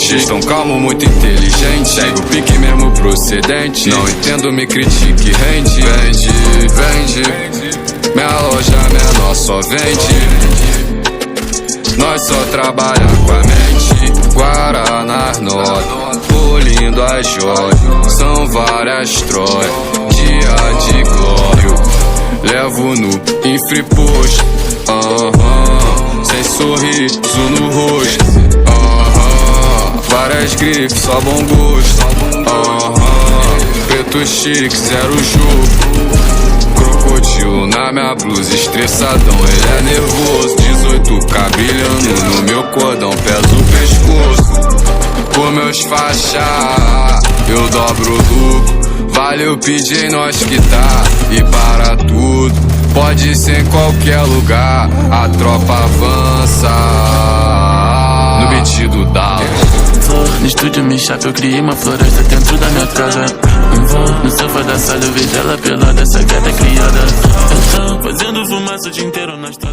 mente. Estão calmo, muito inteligente, segue o pique mesmo procedente. Não entendo, me critique, rende. Vende, minha loja menor só vende. Nós só trabalha com a mente. Guaraná nota, polindo as joias. São várias troias, dia de glória. Levo no infre posto, sem sorriso no rosto, várias grifes, só bom gosto, preto chique, zero jogo. Crocodilo na minha blusa, estressadão, ele é nervoso. 18K brilhando no meu cordão, peso o pescoço. Por meus faixas, eu dobro o lucro. Valeu, PJ, nós que tá. E para tudo, pode ser em qualquer lugar. A tropa avança no beat do Dallas. No estúdio me chapa, eu criei uma floresta dentro da minha casa. No sofá da sala eu vejo ela pelada, essa gata criada. Eu tô fazendo fumaça o dia inteiro na estrada.